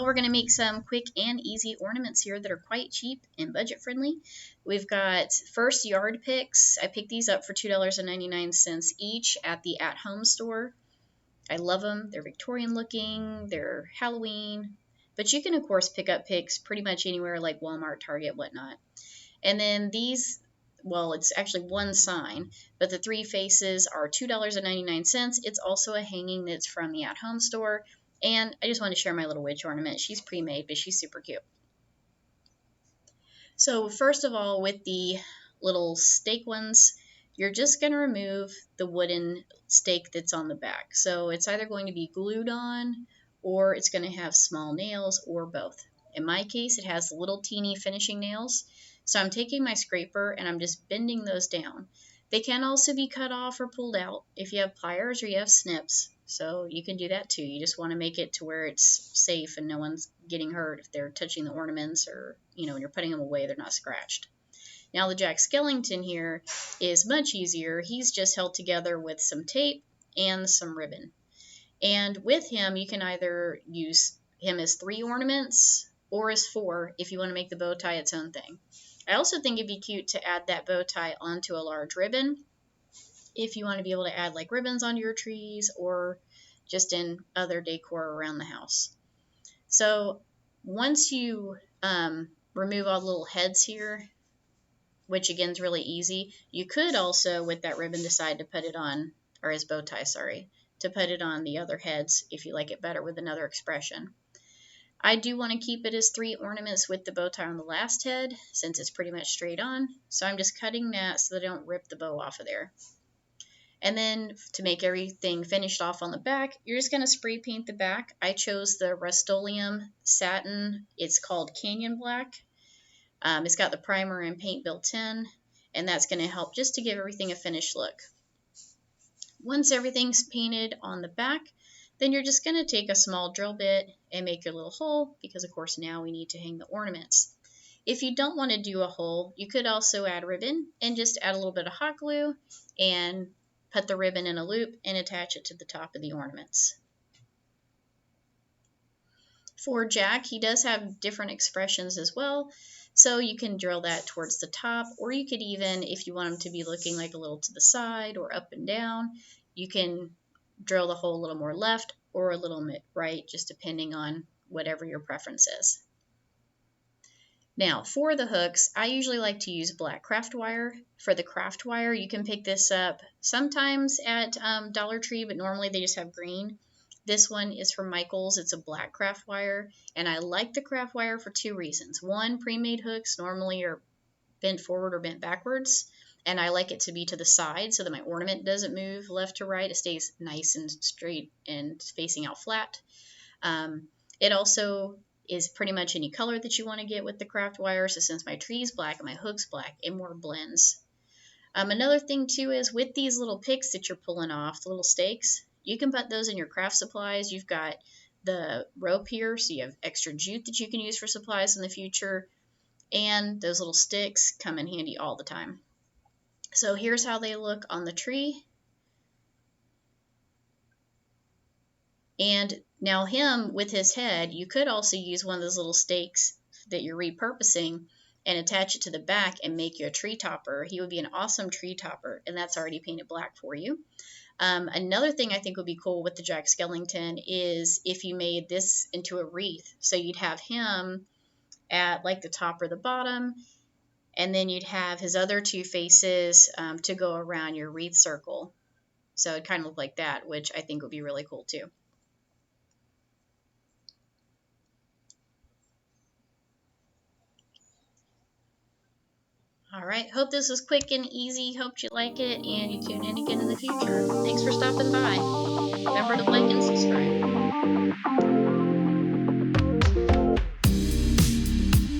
we're going to make some quick and easy ornaments here that are quite cheap and budget friendly. We've got first yard picks. I picked these up for $2.99 each at the At Home store. I love them. They're Victorian looking, they're Halloween, but you can of course pick up picks pretty much anywhere like Walmart, Target, whatnot. And then these, well, it's actually one sign, but the three faces are $2.99. It's also a hanging that's from the At Home store. And I just want to share my little witch ornament. She's pre-made, but she's super cute. So first of all, with the little stake ones, you're just going to remove the wooden stake that's on the back. So it's either going to be glued on or it's going to have small nails or both. In my case, it has little teeny finishing nails. So I'm taking my scraper and I'm just bending those down. They can also be cut off or pulled out if you have pliers or you have snips. So you can do that too. You just want to make it to where it's safe and no one's getting hurt if they're touching the ornaments, or, you know, when you're putting them away, they're not scratched. Now the Jack Skellington here is much easier. He's just held together with some tape and some ribbon. And with him, you can either use him as 3 ornaments or as 4 if you want to make the bow tie its own thing. I also think it'd be cute to add that bow tie onto a large ribbon if you want to be able to add like ribbons onto your trees or just in other decor around the house. So once you remove all the little heads here, which again is really easy, you could also with that ribbon decide to put it on, or as bow tie, sorry, to put it on the other heads if you like it better with another expression. I do want to keep it as 3 ornaments with the bow tie on the last head since it's pretty much straight on. So I'm just cutting that so that I don't rip the bow off of there. And then to make everything finished off on the back, you're just going to spray paint the back. I chose the Rust-Oleum satin. It's called Canyon Black. It's got the primer and paint built in, and that's going to help just to give everything a finished look. Once everything's painted on the back, then you're just going to take a small drill bit and make your little hole, because of course now we need to hang the ornaments. If you don't want to do a hole, you could also add ribbon and just add a little bit of hot glue and put the ribbon in a loop and attach it to the top of the ornaments. For Jack, he does have different expressions as well, so you can drill that towards the top, or you could even, if you want him to be looking like a little to the side or up and down, you can drill the hole a little more left or a little bit right, just depending on whatever your preference is. Now, for the hooks, I usually like to use black craft wire. For the craft wire, you can pick this up sometimes at Dollar Tree, but normally they just have green. This one is from Michael's. It's a black craft wire, and I like the craft wire for 2 reasons. One, pre-made hooks normally are bent forward or bent backwards, and I like it to be to the side so that my ornament doesn't move left to right. It stays nice and straight and facing out flat. It also is pretty much any color that you want to get with the craft wire. So since my tree's black and my hook's black, it more blends. Another thing too is with these little picks that you're pulling off, the little stakes, you can put those in your craft supplies. You've got the rope here, so you have extra jute that you can use for supplies in the future. And those little sticks come in handy all the time. So here's how they look on the tree. And now him with his head, you could also use one of those little stakes that you're repurposing and attach it to the back and make you a tree topper. He would be an awesome tree topper, and that's already painted black for you. Another thing I think would be cool with the Jack Skellington is if you made this into a wreath. So you'd have him at like the top or the bottom, and then you'd have his other 2 faces to go around your wreath circle. So it kind of look like that, which I think would be really cool too. All right, hope this was quick and easy. Hope you like it, and you tune in again in the future. Thanks for stopping by. Remember to like and subscribe.